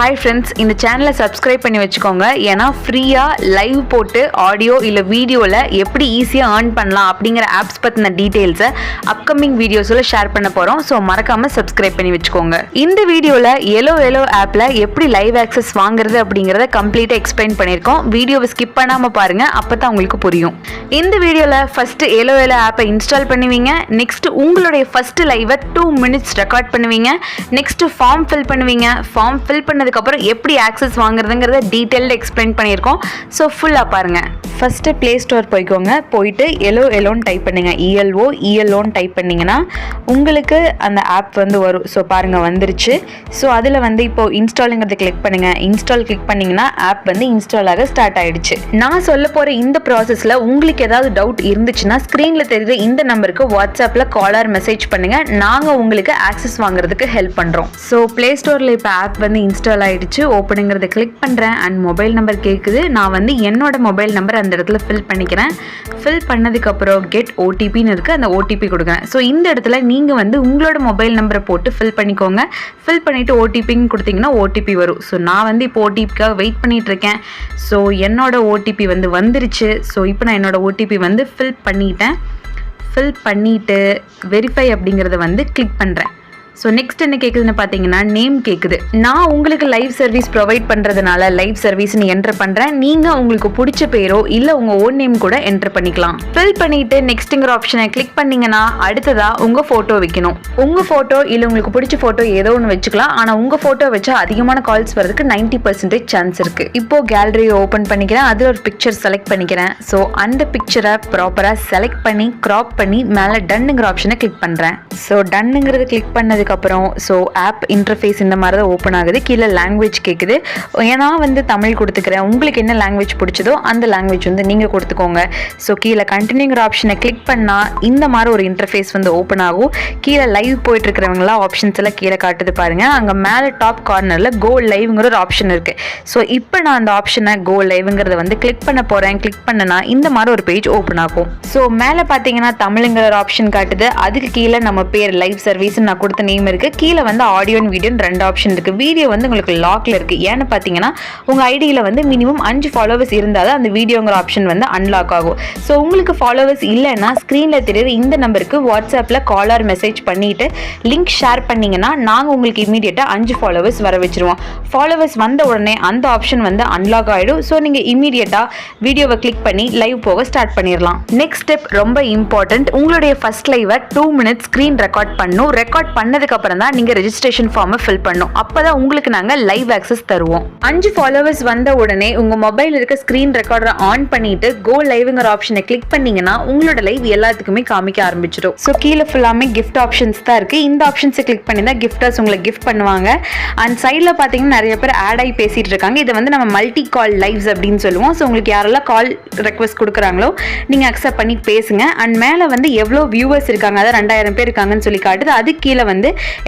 Hi friends, இந்த சேனலை subscribe பண்ணி வச்சுக்கோங்க. ஏன்னா ஃப்ரீயாக லைவ் போட்டு ஆடியோ இல்லை வீடியோவில் எப்படி ஈஸியாக ஏர்ன் பண்ணலாம் அப்படிங்கிற ஆப்ஸ் பற்றின டீட்டெயில்ஸை அப்கமிங் வீடியோஸில் ஷேர் பண்ண போகிறோம். ஸோ மறக்காமல் சப்ஸ்கிரைப் பண்ணி வச்சுக்கோங்க. இந்த வீடியோவில் எலோ ஆப்பில் எப்படி லைவ் ஆக்சஸ் வாங்குறது அப்படிங்கிறத கம்ப்ளீட்டாக எக்ஸ்பிளைன் பண்ணியிருக்கோம். வீடியோவை ஸ்கிப் பண்ணாமல் பாருங்கள், அப்போ தான் உங்களுக்கு புரியும். இந்த வீடியோவில் ஃபஸ்ட்டு எலோ ஆப்பை இன்ஸ்டால் பண்ணுவீங்க. நெக்ஸ்ட் உங்களுடைய ஃபஸ்ட்டு லைவை 2 minutes ரெக்கார்ட் பண்ணுவீங்க. நெக்ஸ்ட் ஃபார்ம் ஃபில் பண்ணுவீங்க. ஃபார்ம் ஃபில் பண்ணதுக்கப்புறம் எப்படி ஆக்சஸ் வாங்குறதுங்கிறத டீட்டெயில்டு எக்ஸ்பிளைன் பண்ணியிருக்கோம். ஸோ ஃபுல்லாக பாருங்கள். ஃபஸ்ட்டு ப்ளே ஸ்டோர் போய்க்கோங்க. போயிட்டு எலோன்னு டைப் பண்ணுங்கள். ELOன்னு டைப் பண்ணிங்கன்னா உங்களுக்கு அந்த ஆப் வரும். ஸோ பாருங்கள், வந்துருச்சு. ஸோ அதில் இப்போது இன்ஸ்டாலுங்கிறத கிளிக் பண்ணுங்கள். இன்ஸ்டால் கிளிக் பண்ணிங்கன்னா ஆப் இன்ஸ்டால் ஆக ஸ்டார்ட் ஆகிடுச்சு. நான் சொல்ல போகிற இந்த ப்ராசஸில் உங்களுக்கு ஏதாவது டவுட் இருந்துச்சுன்னா ஸ்க்ரீனில் தெரியுற இந்த நம்பருக்கு வாட்ஸ்அப்பில் கால் ஆர் மெசேஜ் பண்ணுங்கள். நாங்கள் உங்களுக்கு ஆக்சஸ் வாங்குறதுக்கு ஹெல்ப் பண்ணுறோம். ஸோ ப்ளே ஸ்டோரில் இப்போ ஆப் இன்ஸ்டால் ஆகிடுச்சு. ஓப்பனுங்கிறத கிளிக் பண்ணுறேன். அண்ட் மொபைல் நம்பர் கேட்குது. நான் என்னோட மொபைல் நம்பர் அந்த இடத்துல ஃபில் பண்ணிக்கிறேன். ஃபில் பண்ணதுக்கப்புறம் கெட் ஓடிபின்னு இருக்குது, அந்த ஓடிபி கொடுக்குறேன். ஸோ இந்த இடத்துல நீங்கள் உங்களோட மொபைல் நம்பரை போட்டு ஃபில் பண்ணிக்கோங்க. ஃபில் பண்ணிவிட்டு ஓடிபின்னு கொடுத்தீங்கன்னா ஓடிபி வரும். ஸோ நான் இப்போ ஓடிபிக்காக வெயிட் பண்ணிகிட்டு இருக்கேன். ஸோ என்னோட ஓடிபி வந்துருச்சு. ஸோ இப்போ நான் என்னோட ஓடிபி ஃபில் பண்ணிட்டேன். ஃபில் பண்ணிவிட்டு வெரிஃபை அப்படிங்கிறத கிளிக் பண்ணுறேன். ஸோ நெக்ஸ்ட் என்ன கேட்குதுன்னு பார்த்தீங்கன்னா நேம் கேட்குது. நான் உங்களுக்கு லைவ் சர்வீஸ் ப்ரொவைட் பண்ணுறதுனால லைவ் சர்வீஸ்னு என்ட்ரு பண்ணுறேன். நீங்கள் உங்களுக்கு பிடிச்ச பேரோ இல்லை உங்கள் ஓன் நேம் கூட என்ட்ரு பண்ணிக்கலாம். ஃபில் பண்ணிவிட்டு நெக்ஸ்ட்டுங்கிற ஆப்ஷனை கிளிக் பண்ணிங்கன்னா அடுத்ததாக உங்கள் ஃபோட்டோ வைக்கணும். உங்கள் ஃபோட்டோ இல்லை உங்களுக்கு பிடிச்ச ஃபோட்டோ ஏதோ ஒன்று வச்சுக்கலாம். ஆனால் உங்கள் ஃபோட்டோ வச்சா அதிகமான கால்ஸ் வரதுக்கு 90% சான்ஸ் இருக்குது. இப்போது கேலரியை ஓப்பன் பண்ணிக்கிறேன். அதில் ஒரு பிக்சர் செலக்ட் பண்ணிக்கிறேன். ஸோ அந்த பிக்சரை ப்ராப்பராக செலக்ட் பண்ணி க்ராப் பண்ணி மேலே டன்னுங்கிற ஆப்ஷனை கிளிக் பண்ணுறேன். ஸோ டன்னுங்கிறது கிளிக் பண்ணதுக்கு அப்புறம் ஸோ ஆப் இன்டர்ஃபேஸ் இந்த மாதிரி தான் ஓப்பன் ஆகுது. கீழே லாங்குவேஜ் கேட்குது. ஏன்னா தமிழ் கொடுத்துக்கிறேன். உங்களுக்கு என்ன லாங்குவேஜ் பிடிச்சதோ அந்த லாங்குவேஜ் நீங்கள் கொடுத்துக்கோங்க. ஸோ கீழே கண்டினியூங்கிற ஆப்ஷனை கிளிக் பண்ணால் இந்த மாதிரி ஒரு இன்டர்ஃபேஸ் ஓப்பன் ஆகும். கீழே லைவ் போயிட்டு இருக்கிறவங்களாம் ஆப்ஷன்ஸ் எல்லாம் கீழே காட்டுது பாருங்கள். அங்கே மேலே டாப் கார்னரில் கோ லைவ்ங்கிற ஒரு ஆப்ஷன் இருக்குது. ஸோ இப்போ நான் அந்த ஆப்ஷனை கோ லைவ்ங்கிறத கிளிக் பண்ண போகிறேன். கிளிக் பண்ணனா இந்த மாதிரி ஒரு பேஜ் ஓப்பன் ஆகும். ஸோ மேலே பார்த்தீங்கன்னா தமிழுங்கிற ஒரு ஆப்ஷன் காட்டுது. அதுக்கு கீழே நம்ம பேர் லைவ் சர்வீஸ் நான் கொடுத்த நேம் இருக்கு. கீழே ஆடியோ அண்ட் வீடியோ 2 ஆப்ஷன் இருக்கு. வீடியோ உங்களுக்கு லாக்ல இருக்கு. ஏன்னு பார்த்தீங்கன்னா உங்க ஐடியில் மினிமம் 5 ஃபாலோவர்ஸ் இருந்தால் தான் அந்த வீடியோங்கிற ஆப்ஷன் அன்லாக் ஆகும். ஸோ உங்களுக்கு ஃபாலோவர்ஸ் இல்லைன்னா ஸ்க்ரீனில் தெரியுற இந்த நம்பருக்கு வாட்ஸ்அப்பில் கால் ஆர் மெசேஜ் பண்ணிட்டு லிங்க் ஷேர் பண்ணீங்கன்னா நாங்கள் உங்களுக்கு இமீடியட்டாக 5 ஃபாலோவர்ஸ் வர வச்சிருவோம். ஃபாலோவர்ஸ் வந்த உடனே அந்த ஆப்ஷன் அன்லாக் ஆகிடும். ஸோ நீங்கள் இமீடியட்டாக வீடியோவை கிளிக் பண்ணி லைவ் போக ஸ்டார்ட் பண்ணிடலாம். நெக்ஸ்ட் ஸ்டெப் ரொம்ப இம்பார்ட்டன்ட். உங்களுடைய ஃபர்ஸ்ட் லைவை 2 minutes ஸ்க்ரீன் ரெக்கார்ட் பண்ணணும். ரெக்கார்ட் பண்ணதுக்கு அப்புறம் தான் நீங்க ரெஜிஸ்ட்ரேஷன் ஃபார்மை ஃபில் பண்ணணும். அப்பதான் உங்களுக்கு நாங்க லைவ் ஆக்சஸ் தருவோம். 5 ஃபாலோவர்ஸ் வந்த உடனே உங்க மொபைல் இருக்க ஸ்கிரீன் ரெக்கார்டரை ஆன் பண்ணிட்டு கோ லைவ்ங்கிற ஆப்ஷனை கிளிக் பண்ணீங்கன்னா உங்களோட லைவ் எல்லாத்துக்குமே காமிக்க ஆரம்பிச்சிடும். ஸோ கீழே ஃபுல்லாமே கிஃப்ட் ஆப்ஷன்ஸ் தான் இருக்கு. இந்த ஆப்ஷன்ஸை கிளிக் பண்ணி தான் கிஃப்டர்ஸ் உங்களுக்கு கிஃப்ட் பண்ணுவாங்க. அண்ட் சைடில் பார்த்தீங்கன்னா நிறைய பேர் ஆட் ஆகி பேசிட்டு இருக்காங்க. இதை நம்ம மல்டி கால் லைவ்ஸ் அப்படின்னு சொல்லுவோம். ஸோ உங்களுக்கு யாரெல்லாம் கால் ரெக்வஸ்ட் கொடுக்குறாங்களோ நீங்க அக்செப்ட் பண்ணி பேசுங்க. அண்ட் மேலே எவ்வளோ வியூவர்ஸ் இருக்காங்க, அதாவது 2000 பேர் இருக்காங்கன்னு சொல்லி காட்டுது. அது கீழே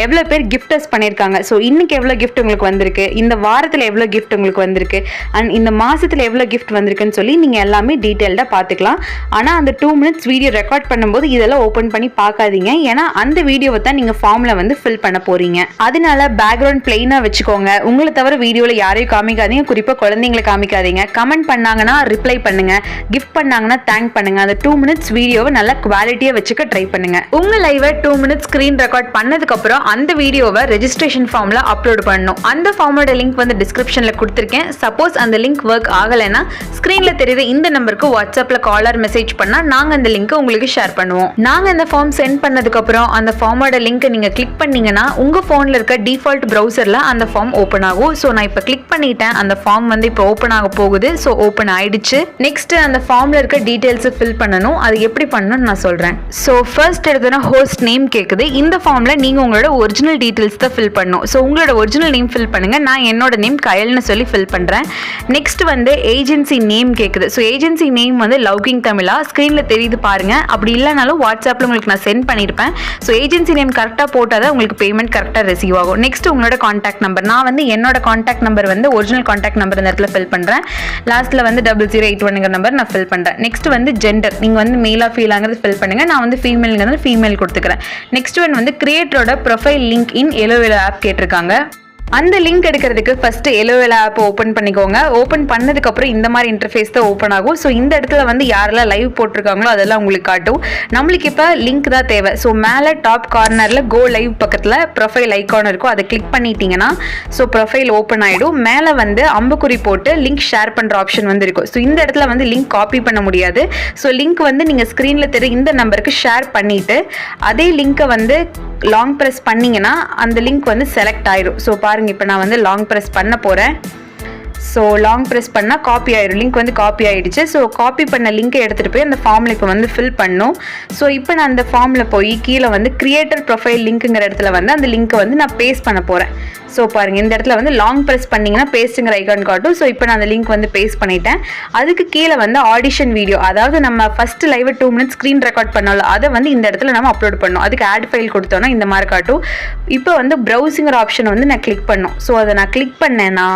எவ்வளோ பேர் கிஃப்டர்ஸ் பண்ணியிருக்காங்க. ஸோ இன்னைக்கு எவ்வளோ கிஃப்ட் உங்களுக்கு வந்திருக்கு, இந்த வாரத்தில் எவ்வளோ கிஃப்ட் உங்களுக்கு வந்திருக்கு, அண்ட் இந்த மாதத்தில் எவ்வளோ கிஃப்ட் வந்திருக்குன்னு சொல்லி நீங்கள் எல்லாமே டீட்டெயில்டாக பார்த்துக்கலாம். ஆனால் அந்த 2 minutes வீடியோ ரெக்கார்ட் பண்ணும்போது இதெல்லாம் ஓப்பன் பண்ணி பார்க்காதீங்க. ஏன்னா அந்த வீடியோவை தான் நீங்கள் ஃபார்மில் ஃபில் பண்ண போறீங்க. அதனால பேக்ரவுண்ட் பிளெயினாக வச்சுக்கோங்க. உங்களை தவிர வீடியோவில் யாரையும் காமிக்காதீங்க. குறிப்பாக குழந்தைங்களை காமிக்காதீங்க. கமெண்ட் பண்ணாங்கன்னா ரிப்ளை பண்ணுங்க. கிஃப்ட் பண்ணாங்கன்னா தேங்க் பண்ணுங்க. அந்த 2 minutes வீடியோவை நல்லா குவாலிட்டியாக வச்சுக்க ட்ரை பண்ணுங்க. உங்க லைவை 2 minutes ஸ்கிரீன் ரெக்கார்ட் பண்ணதுக்கு அப்புறம் அந்த வீடியோவை ரெஜிஸ்ட்ரேஷன் ஃபார்ம்ல அப்லோட் பண்ணணும். அந்த ஃபார்மோட லிங்க் டிஸ்கிரிப்ஷன்ல கொடுத்திருக்கேன். சப்போஸ் அந்த லிங்க் ஒர்க் ஆகலைன்னா ஸ்கிரீன்ல தெரியுற இந்த நம்பருக்கு வாட்ஸ்அப்ல கால் ஆர் மெசேஜ் பண்ணா நாங்க அந்த லிங்க் உங்களுக்கு ஷேர் பண்ணுவோம். நாங்க அந்த ஃபார்ம் சென்ட் பண்ணதுக்கு அப்புறம் அந்த ஃபார்மோட லிங்க் நீங்க கிளிக் பண்ணீங்கன்னா உங்க போன்ல இருக்க டிஃபால்ட் பிரவுசர்ல அந்த ஃபார்ம் ஓபன் ஆகும். ஸோ நான் இப்போ கிளிக் பண்ணிட்டேன். அந்த ஃபார்ம் இப்போ ஓபன் ஆக போகுது. ஸோ ஓபன் ஆயிடுச்சு. நெக்ஸ்ட் அந்த ஃபார்ம்ல இருக்க டீடைல்ஸ் ஃபில் பண்ணணும். அது எப்படி பண்ணணும்னு நான் சொல்றேன். ஸோ ஃபர்ஸ்ட் எடுத்தோன்னா ஹோஸ்ட் நேம் கேட்குது. இந்த ஃபார்ம்ல நீங்க உங்களோட ஒரிஜினல் டீடைல்ஸ் தான் ஃபில் பண்ணணும். ஸோ உங்களோட ஒரிஜினல் நேம் ஃபில் பண்ணுங்க. நான் என்னோட நேம் கயல்னு சொல்லி ஃபில் பண்ணுறேன். நெக்ஸ்ட் ஏஜென்சி நேம் கேட்குது. ஸோ ஏஜென்சி நேம் லவ்கிங் தமிழா ஸ்க்ரீனில் தெரியுது பாருங்க. அப்படி இல்லைனாலும் வாட்ஸ்அப்பில் உங்களுக்கு நான் சென்ட் பண்ணியிருப்பேன். ஸோ ஏஜென்சி நேம் கரெக்டாக போட்டால் தான் உங்களுக்கு பேமெண்ட் கரெக்டாக ரிசீவ் ஆகும். நெக்ஸ்ட் உங்களோட கான்டாக்ட் நம்பர். நான் என்னோட contact number original contact number இந்த இடத்துல ஃபில் பண்ணுறேன். லாஸ்ட்டில் 0081 நம்பர் நான் ஃபில் பண்ணுறேன். Next gender. நீங்கள் மேலா ஃபீலாங்கிறது ஃபில் பண்ணுங்கள். நான் ஃபீமேலுங்கிறது ஃபீமேல் கொடுத்துக்கிறேன். நெக்ஸ்ட் கிரியேட்டரோட ப்ரொஃபைல் லிங்க் இன் எலோ ஆப் கேட்டிருக்காங்க. அந்த லிங்க் எடுக்கிறதுக்கு ஃபர்ஸ்ட் LOL ஆப் ஓப்பன் பண்ணிக்கோங்க. ஓப்பன் பண்ணதுக்கப்புறம் இந்த மாதிரி இன்டர்ஃபேஸ் தான் ஓப்பன் ஆகும். ஸோ இந்த இடத்துல வந்து யாரெல்லாம் லைவ் போட்டிருக்காங்களோ அதெல்லாம் உங்களுக்கு காட்டும். நம்மளுக்கு இப்போ லிங்க் தான் தேவை. ஸோ மேலே டாப் கார்னரில் கோ லைவ் பக்கத்தில் ப்ரொஃபைல் ஐக்கான் இருக்கும். அதை கிளிக் பண்ணிட்டீங்கன்னா ஸோ ப்ரொஃபைல் ஓப்பன் ஆகிடும். மேலே வந்து அம்புக்குறி போட்டு லிங்க் ஷேர் பண்ணுற ஆப்ஷன் வந்து இருக்கும். ஸோ இந்த இடத்துல வந்து லிங்க் காப்பி பண்ண முடியாது. ஸோ லிங்க் வந்து நீங்கள் ஸ்க்ரீனில் தெரிய இந்த நம்பருக்கு ஷேர் பண்ணிவிட்டு அதே லிங்க்கை வந்து லாங் ப்ரெஸ் பண்ணிங்கன்னா அந்த லிங்க் வந்து செலக்ட் ஆயிடும். ஸோ பாருங்கள், இப்போ நான் வந்து லாங் ப்ரெஸ் பண்ண போகிறேன். ஸோ லாங் ப்ரெஸ் பண்ணால் காப்பி ஆகிடும். லிங்க் வந்து காப்பி ஆகிடுச்சு. ஸோ காப்பி பண்ண லிங்க்கை எடுத்துகிட்டு போய் அந்த ஃபார்மில் இப்போ வந்து ஃபில் பண்ணும். ஸோ இப்போ நான் அந்த ஃபார்மில் போய் கீழே வந்து கிரியேட்டர் ப்ரொஃபைல் லிங்க்குங்கிற இடத்துல வந்து அந்த லிங்க்கை வந்து நான் பேஸ்ட் பண்ண போகிறேன். ஸோ பாருங்கள், இந்த இடத்துல வந்து லாங் ப்ரெஸ் பண்ணிங்கன்னா பேஸ்ட்டுங்கிற ஐக்கான் காட்டும். ஸோ இப்போ நான் அந்த லிங்க் வந்து பேஸ்ட் பண்ணிட்டேன். அதுக்கு கீழே வந்து ஆடிஷன் வீடியோ, அதாவது நம்ம first live 2 minutes screen record பண்ணாலும் அதை வந்து இந்த இடத்துல நம்ம அப்லோட் பண்ணோம். அதுக்கு ஆட் ஃபைல் கொடுத்தோன்னா இந்த மாதிரி காட்டும். இப்போ வந்து ப்ரௌசிங்கிற ஆப்ஷனை வந்து நான் கிளிக் பண்ணோம். ஸோ அதை நான் கிளிக் பண்ணேன்னா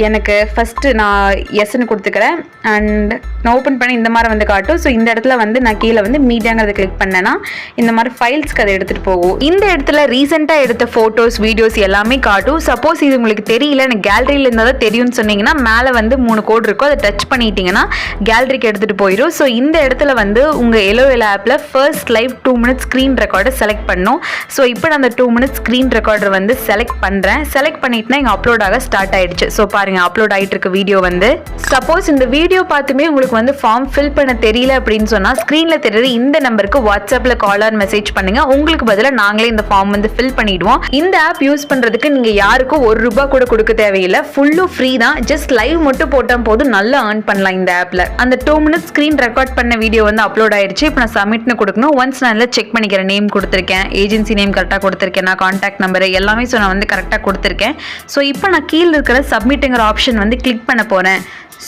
எனக்கு ஃபஸ்ட்டு நான் எஸ்ன்னு கொடுத்துக்கிறேன். அண்ட் நான் ஓப்பன் பண்ணி இந்த மாதிரி வந்து காட்டும். ஸோ இந்த இடத்துல வந்து நான் கீழே வந்து மீடியாங்கிறத கிளிக் பண்ணேன்னா இந்த மாதிரி ஃபைல்ஸ்க்கு அதை எடுத்துகிட்டு போகும். இந்த இடத்துல ரீசெண்டாக எடுத்த ஃபோட்டோஸ் வீடியோஸ் எல்லாமே காட்டும். சப்போஸ் இது உங்களுக்கு தெரியல, எனக்கு கேலரியில் இருந்தால் தான் தெரியும்னு சொன்னீங்கன்னா மேலே வந்து 3 கோடு இருக்கும். அதை டச் பண்ணிட்டீங்கன்னா கேலரிக்கு எடுத்துகிட்டு போயிடும். ஸோ இந்த இடத்துல வந்து உங்கள் LOL ஆப்பில் ஃபர்ஸ்ட் லைவ் 2 minutes ஸ்க்ரீன் ரெக்கார்டை செலக்ட் பண்ணணும். ஸோ இப்போ நான் அந்த 2 minutes ஸ்க்ரீன் ரெக்கார்டர் வந்து செலக்ட் பண்ணுறேன். செலக்ட் பண்ணிட்டுனா இங்கே அப்லோட் ஆக ஸ்டார்ட் ஆகிடுச்சு. ஸோ பாருங்க, அப்லோட் ஆகிட்டு இருக்க வீடியோ வந்து. சப்போஸ் இந்த வீடியோ பார்த்துமே உங்களுக்கு வந்து ஃபார்ம் ஃபில் பண்ண தெரியல அப்படின்னு சொன்னால் ஸ்க்ரீனில் தெரியுது இந்த நம்பருக்கு வாட்ஸ்அப்பில் கால் ஆர் மெசேஜ் பண்ணுங்க. உங்களுக்கு பதிலாக நாங்களே இந்த ஃபார்ம் வந்து ஃபில் பண்ணிடுவோம். இந்த ஆப் யூஸ் பண்ணுறதுக்கு நீங்கள் யாருக்கும் ₹1 கூட கொடுக்க தேவையில்லை. ஃபுல்லும் ஃப்ரீ தான். ஜஸ்ட் லைவ் மட்டும் போட்டால் போதும், நல்லா ஏர்ன் பண்ணலாம் இந்த ஆப்பில். அந்த 2 minutes ஸ்க்ரீன் ரெக்கார்ட் பண்ண வீடியோ வந்து அப்லோட் ஆயிடுச்சு. இப்போ நான் சப்மிட்னு கொடுக்கணும். ஒன்ஸ் நான் இதில் செக் பண்ணிக்கிறேன். நேம் கொடுத்துருக்கேன், ஏஜென்சி நேம் கரெக்டாக கொடுத்துருக்கேன், நான் கான்டாக்ட் நம்பர் எல்லாமே ஸோ நான் வந்து கரெக்டாக கொடுத்துருக்கேன். ஸோ இப்போ நான் கீழே இருக்கிற சப்மிட்டுங்கிற ஆப்ஷன் வந்து கிளிக் பண்ண போகிறேன்.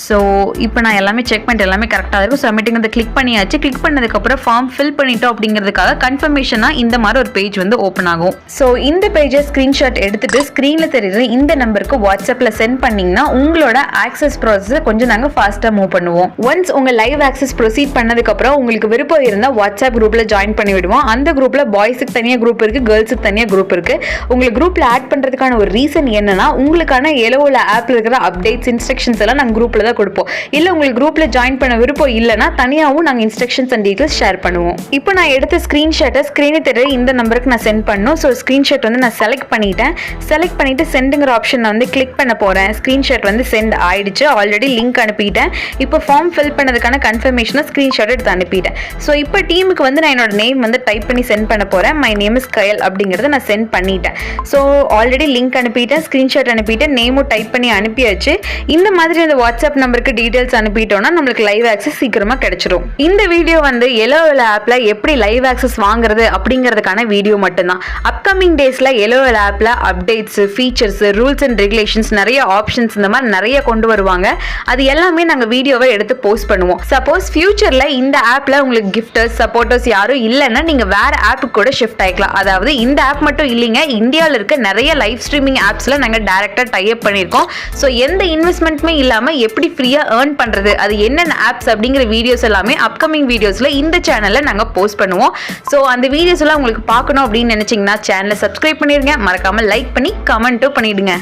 ஸோ இப்போ நான் எல்லாமே செக் பண்ணிட்டு எல்லாமே கரெக்டாக இருக்கும். சப்மிட்டிங் வந்து கிளிக் பண்ணியாச்சு. கிளிக் பண்ணதுக்கப்புறம் ஃபார்ம் ஃபில் பண்ணிட்டோம் அப்படிங்கிறதுக்காக கன்ஃபர்மேஷனாக இந்த மாதிரி ஒரு பேஜ் வந்து ஓப்பன் ஆகும். ஸோ இந்த பேஜை ஸ்க்ரீன்ஷாட் எடுத்துகிட்டு ஸ்க்ரீனில் தெரியுற இந்த நம்பருக்கு வாட்ஸ்அப்பில் சென்ட் பண்ணிங்கன்னா உங்களோட ஆக்சஸ் ப்ராசஸை கொஞ்சம் நாங்கள் ஃபாஸ்ட்டாக மூவ் பண்ணுவோம். ஒன்ஸ் உங்கள் லைவ் ஆக்சஸ் ப்ரொசீட் பண்ணதுக்கப்புறம் உங்களுக்கு விருப்பம் இருந்தால் வாட்ஸ்அப் குரூப்பில் ஜாயின் பண்ணி விடுவோம். அந்த குரூப்பில் பாய்ஸுக்கு தனியாக குரூப் இருக்குது, கேர்ள்ஸுக்கு தனியாக குரூப் இருக்குது. உங்களுக்கு குரூப்பில் ஆட் பண்ணுறதுக்கான ஒரு ரீசன் என்னன்னா உங்களுக்கான LOL ஆப்பில் இருக்கிற அப்டேட்ஸ் இன்ஸ்ட்ரக்ஷன்ஸ் எல்லாம் நாங்கள் குரூப்பில் தான் கொடுப்போம். இல்ல உங்களுக்கு குரூப்ல ஜாயின் பண்ண விருப்பம் இல்லனா தனியாவும் நாங்க இன்ஸ்ட்ரக்ஷன்ஸ் அண்ட் டீடைல்ஸ் ஷேர் பண்ணுவோம். இப்போ நான் எடுத்த ஸ்கிரீன்ஷாட்டை ஸ்கிரீனில் தெரிய இந்த நம்பருக்கு நான் சென்ட் பண்ணனும். ஸோ ஸ்கிரீன்ஷாட் வந்து நான் செலக்ட் பண்ணிட்டு சென்டுங்கிற ஆப்ஷன் வந்து கிளிக் பண்ண போறேன். ஸ்கிரீன்ஷாட் வந்து சென்ட் ஆயிடுச்சு. ஆல்ரெடி லிங்க் அனுப்பிட்டேன். இப்போ ஃபார்ம் ஃபில் பண்ணதுக்கான கன்ஃபர்மேஷனை ஸ்கிரீன்ஷாட் எடுத்து அனுப்பிட்டேன். ஸோ இப்போ டீமுக்கு வந்து நான் என்னோட நேம் வந்து டைப் பண்ணி சென்ட் பண்ண போறேன். மை நேம் இஸ் கயல் அப்படிங்கறத நான் சென்ட் பண்ணிட்டேன். ஸோ ஆல்ரெடி லிங்க் அனுப்பிட்டேன், ஸ்கிரீன்ஷாட் அனுப்பிட்டேன், நேமும் டைப் பண்ணி அனுப்பியாச்சு. இந்த மாதிரி அந்த வாட்ஸ்அப் நம்பருக்கு டீடைல்ஸ் அனுப்பிட்டோம்னா நம்மளுக்கு லைவ் ஆக்சஸ் சீக்கிரமா கிடைச்சிரும். இந்த வீடியோ வந்து LOL ஆப்ல எப்படி லைவ் ஆக்சஸ் வாங்குறது அப்படிங்கிறதுக்கான வீடியோ மட்டும்தான். அப்கமிங் டேஸ்ல LOL ஆப்ல updates, features, rules and regulations, நிறைய ஆப்ஷன்ஸ் இந்த மாதிரி நிறைய கொண்டு வருவாங்க. அது எல்லாமே நாங்க வீடியோவை எடுத்து போஸ்ட் பண்ணுவோம். சப்போஸ் ஃபியூச்சர்ல இந்த ஆப்ல உங்களுக்கு கிஃப்டர்ஸ், சப்போர்ட்டர்ஸ் யாரும் இல்லைன்னா நீங்க வேற ஆப்புக்கு கூட ஷிஃப்ட் ஆயிக்கலாம். அதாவது இந்த ஆப் மட்டும் இல்லைங்க, இந்தியாவில் இருக்க நிறைய லைவ் ஸ்ட்ரீமிங் ஆப்ஸ்ல நாங்க டைரக்டா டை அப் பண்ணிருக்கோம். ஸோ எந்த இன்வெஸ்ட்மெண்ட்டுமே இல்லாம எப்படி ஃப்ரீயா ஏர்ன் பண்றது, அது என்னென்ன ஆப்ஸ் அப்படிங்கிற வீடியோஸ் எல்லாமே அப்கமிங் வீடியோஸ்ல இந்த சேனல்ல நாங்க போஸ்ட் பண்ணுவோம். ஸோ அந்த வீடியோஸ் எல்லாம் உங்களுக்கு பார்க்கணும் அப்படின்னு நினைச்சீங்கன்னா சேனலை சப்ஸ்கிரைப் பண்ணிருங்க. மறக்காம லைக் பண்ணி கமெண்ட்டும் பண்ணிடுங்க.